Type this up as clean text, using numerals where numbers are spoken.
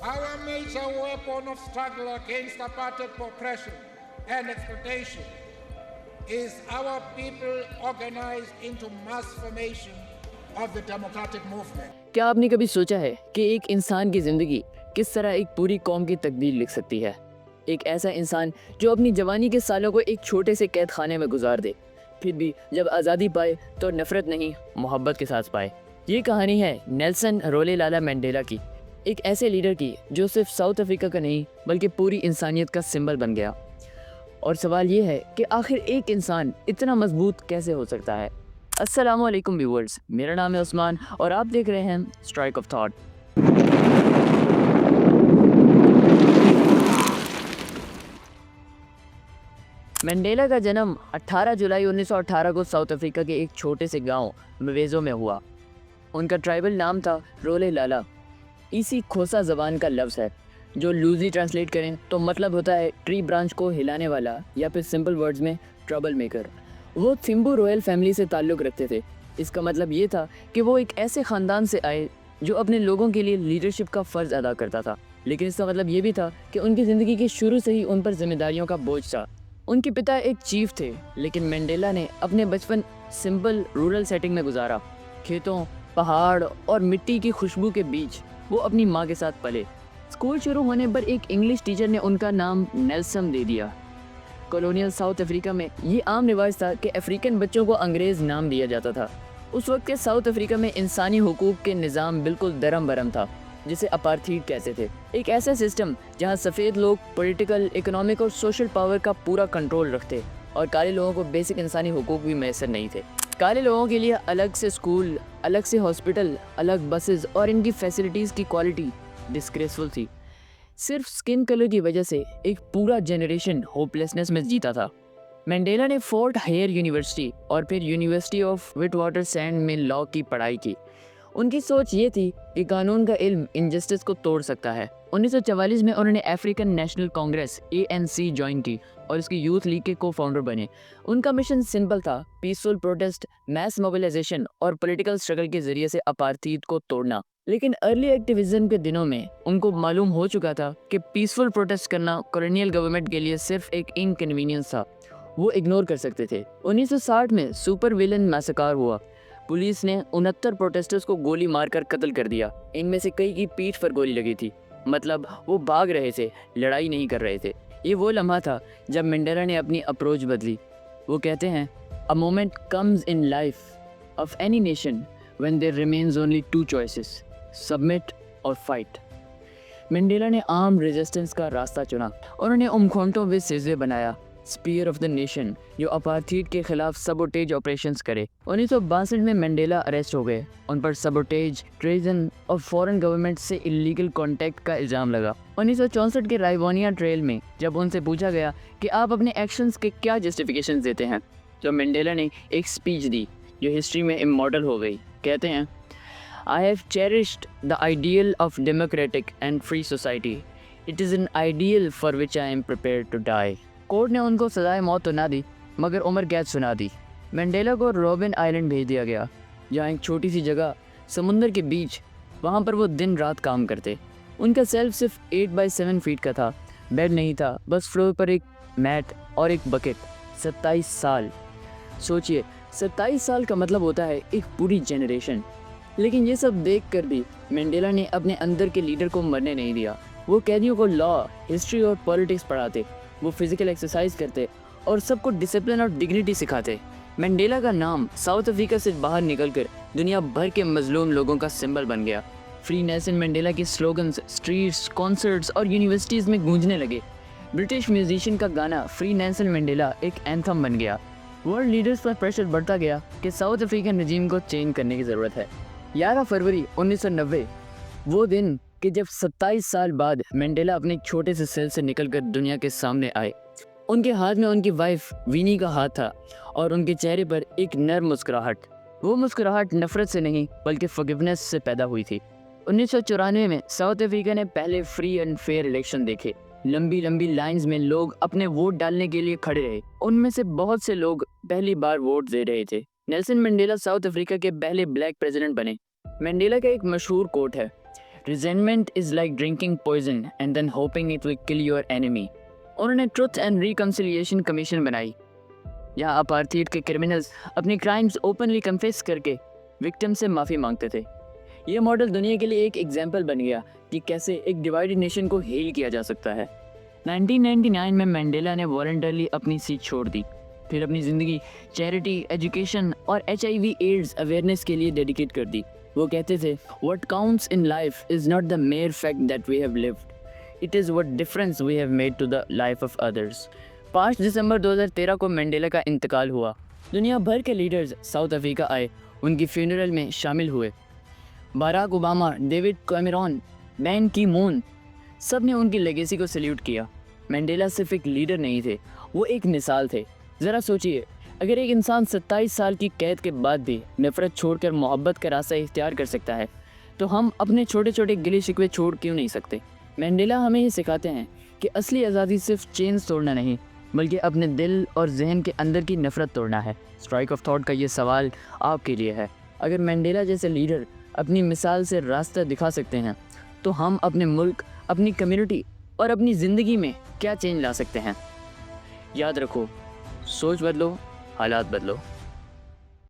Our major weapon of struggle against apartheid oppression and exploitation is our people organized into mass formation of the democratic movement. क्या आपने कभी सोचा है कि एक इंसान की ज़िंदगी किस तरह एक पूरी कौम की तकदीर लिख सकती है? एक ऐसा इंसान जो अपनी जवानी के सालों को एक छोटे से कैद खाने में गुजार दे, फिर भी जब आज़ादी पाए तो नफ़रत नहीं, मोहब्बत के साथ पाए। ये कहानी है नेल्सन रोलेलाला मंडेला की, एक ऐसे लीडर की जो सिर्फ साउथ अफ्रीका का नहीं बल्कि पूरी इंसानियत का सिंबल बन गया। और सवाल ये है कि आखिर एक इंसान इतना मजबूत कैसे हो सकता है? अस्सलाम वालेकुम व्यूअर्स, मेरा नाम है उस्मान और आप देख रहे हैं स्ट्राइक ऑफ थॉट। मंडेला का जन्म 18 जुलाई 1918 को साउथ अफ्रीका के एक छोटे से गांव मवेज़ो में हुआ। उनका ट्राइबल नाम था रोलेलाला। इसी खोसा ज़बान का लफ्ज़ है जो लूजली ट्रांसलेट करें तो मतलब होता है ट्री ब्रांच को हिलाने वाला, या फिर सिंपल वर्ड्स में ट्रबल मेकर। वो थिम्बू रॉयल फैमिली से ताल्लुक़ रखते थे। इसका मतलब ये था कि वो एक ऐसे ख़ानदान से आए जो अपने लोगों के लिए लीडरशिप का फ़र्ज़ अदा करता था, लेकिन इसका मतलब ये भी था कि उनकी ज़िंदगी के शुरू से ही उन पर जिम्मेदारियों का बोझ था। उनके पिता एक चीफ थे, लेकिन मंडेला ने अपने बचपन सिंपल रूरल सेटिंग में गुजारा। खेतों, पहाड़ और मिट्टी की खुशबू के बीच वो अपनी माँ के साथ पले। स्कूल शुरू होने पर एक इंग्लिश टीचर ने उनका नाम नेल्सन दे दिया। कॉलोनियल साउथ अफ्रीका में ये आम रिवाज था कि अफ्रीकन बच्चों को अंग्रेज़ नाम दिया जाता था। उस वक्त के साउथ अफ्रीका में इंसानी हुकूक के निज़ाम बिल्कुल दरम बरम था, जिसे अपार्थीड कहते थे। एक ऐसा सिस्टम जहां सफ़ेद लोग पॉलिटिकल, इकोनॉमिक और सोशल पावर का पूरा कंट्रोल रखते और काले लोगों को बेसिक इंसानी हुकूक भी मैसर नहीं थे। काले लोगों के लिए अलग से स्कूल, अलग से हॉस्पिटल, अलग बसेस और इनकी फैसिलिटीज़ की क्वालिटी डिस्ग्रेसफुल थी। सिर्फ स्किन कलर की वजह से एक पूरा जनरेशन होपलेसनेस में जीता था। मंडेला ने फोर्ट हायर यूनिवर्सिटी और फिर यूनिवर्सिटी ऑफ विटवाटरसैंड में लॉ की पढ़ाई की। उनकी सोच ये थी कि कानून का इल्म इनजस्टिस को तोड़ सकता है। 1944 में उन्होंने African national Congress ANC join की और इसकी यूथ लीग के को फाउंडर बने। उनका मिशन सिंपल था, पीसफुल प्रोटेस्ट, मैस मोबिलाइजेशन और पॉलिटिकल स्ट्रगल के जरिए से अपार्थीड को तोड़ना। लेकिन अर्ली एक्टिविज्म के दिनों में उनको मालूम हो चुका था कि पीसफुल प्रोटेस्ट करना कॉलोनियल गवर्नमेंट के लिए सिर्फ एक इनकन्वीनियंस था, वो इग्नोर कर सकते थे। 1960 में सुपर विलन मैसेकार हुआ। पुलिस ने 69 प्रोटेस्टर्स को गोली मारकर कत्ल कर दिया। इनमें से कई की पीठ पर गोली लगी थी, मतलब वो भाग रहे थे, लड़ाई नहीं कर रहे थे। ये वो लम्हा था जब मंडेला ने अपनी अप्रोच बदली। वो कहते हैं, a moment comes in life of any nation when there remains only two choices, submit or fight. Mandela ने आर्म रेजिस्टेंस का रास्ता चुना। उन्होंने उमखोंटो विद सिजवे बनाया, स्पीयर ऑफ द नेशन, जो अपार्थीड के खिलाफ सबोटेज ऑपरेशंस करे। 1962 में मंडेला अरेस्ट हो गए। उन पर सबोटेज, ट्रेजन और फॉरेन गवर्नमेंट से इलीगल कॉन्टैक्ट का इल्ज़ाम लगा। 1964 के राइवोनिया ट्रेल में जब उनसे पूछा गया कि आप अपने एक्शंस के क्या जस्टिफिकेशन देते हैं, तो मंडेला ने एक स्पीच दी जो हिस्ट्री में इमॉर्टल हो गई। कहते हैं, I have cherished the ideal of democratic and free society. It is an ideal for which I am prepared to die. Court ने उनको सजाए मौत तो ना दी, मगर उम्र कैद सुना दी। मंडेला को रॉबिन आइलैंड भेज दिया गया, जहाँ एक छोटी सी जगह समुंदर के बीच, वहाँ पर वो दिन रात काम करते। उनका सेल्फ सिर्फ 8x7 फीट का था, बेड नहीं था, बस फ्लोर पर एक मैट और एक बकेट। 27 साल, सोचिए 27 साल का मतलब होता है एक पूरी जनरेशन। लेकिन ये सब देखकर भी मंडेला ने अपने अंदर के लीडर को मरने नहीं दिया। वो कैदियों को लॉ, हिस्ट्री और पॉलिटिक्स पढ़ाते, वो फिजिकल एक्सरसाइज करते और सबको डिसिप्लिन और डिग्निटी सिखाते। मंडेला का नाम साउथ अफ्रीका से बाहर निकलकर दुनिया भर के मजलूम लोगों का सिंबल बन गया। फ्री नेल्सन मंडेला के स्लोगन्स स्ट्रीट्स, कॉन्सर्ट्स और यूनिवर्सिटीज़ में गूंजने लगे। ब्रिटिश म्यूजिशियन का गाना फ्री नेल्सन मंडेला एक एंथम बन गया। वर्ल्ड लीडर्स पर प्रेशर बढ़ता गया कि साउथ अफ्रीकन रजीम को चेंज करने की ज़रूरत है। 11 फरवरी 1990, वो दिन कि जब 27 साल बाद मंडेला अपने छोटे से सेल से निकलकर दुनिया के सामने आए। उनके हाथ में उनकी वाइफ विनी का हाथ था और उनके चेहरे पर एक नर्म मुस्कुराहट। वो मुस्कुराहट नफरत से नहीं बल्कि फॉरगिवनेस से पैदा हुई थी। 1994 में साउथ अफ्रीका ने पहले फ्री एंड फेयर इलेक्शन देखे। लंबी लंबी लाइंस में लोग अपने वोट डालने के लिए खड़े रहे। उनमें से बहुत से लोग पहली बार वोट दे रहे थे। नेल्सन मंडेला साउथ अफ्रीका के पहले ब्लैक प्रेसिडेंट बने। मंडेला का एक मशहूर कोट है, resentment is like drinking poison and then hoping it will kill your enemy. उन्होंने ट्रुथ एंड रिकन्सिलिएशन कमीशन बनाई, यहाँ अपार्थाइड के क्रिमिनल्स अपने क्राइम्स ओपनली कन्फेस करके विक्टिम से माफ़ी मांगते थे। ये मॉडल दुनिया के लिए एक एग्जाम्पल बन गया कि कैसे एक डिवाइडेड नेशन को हील किया जा सकता है। 1999 में मंडेला ने वॉलंटरली अपनी सीट छोड़ दी, फिर अपनी ज़िंदगी चैरिटी, एजुकेशन और HIV एड्स अवेयरनेस के लिए डेडिकेट कर दी। वो कहते थे, what counts in life is not the mere fact that we have lived, it is what difference we have made to the life of others. 5 दिसंबर 2013 को मंडेला का इंतकाल हुआ। दुनिया भर के लीडर्स साउथ अफ्रीका आए, उनकी फ्यूनरल में शामिल हुए। Barack Obama, David Cameron, Ban Ki Moon, सब ने उनकी लेगेसी को सल्यूट किया। मंडेला सिर्फ एक लीडर नहीं थे, वो एक मिसाल थे। ज़रा सोचिए, अगर एक इंसान 27 साल की कैद के बाद भी नफ़रत छोड़कर मोहब्बत का रास्ता इख्तियार कर सकता है, तो हम अपने छोटे छोटे गिले शिकवे छोड़ क्यों नहीं सकते। मंडेला हमें ये सिखाते हैं कि असली आज़ादी सिर्फ चेन्स तोड़ना नहीं, बल्कि अपने दिल और जहन के अंदर की नफ़रत तोड़ना है। स्ट्राइक ऑफ थॉट का ये सवाल आपके लिए है। अगर मंडेला जैसे लीडर अपनी मिसाल से रास्ता दिखा सकते हैं, तो हम अपने मुल्क, अपनी कम्युनिटी और अपनी ज़िंदगी में क्या चेंज ला सकते हैं। याद रखो, सोच बदलो, हालात बदलो।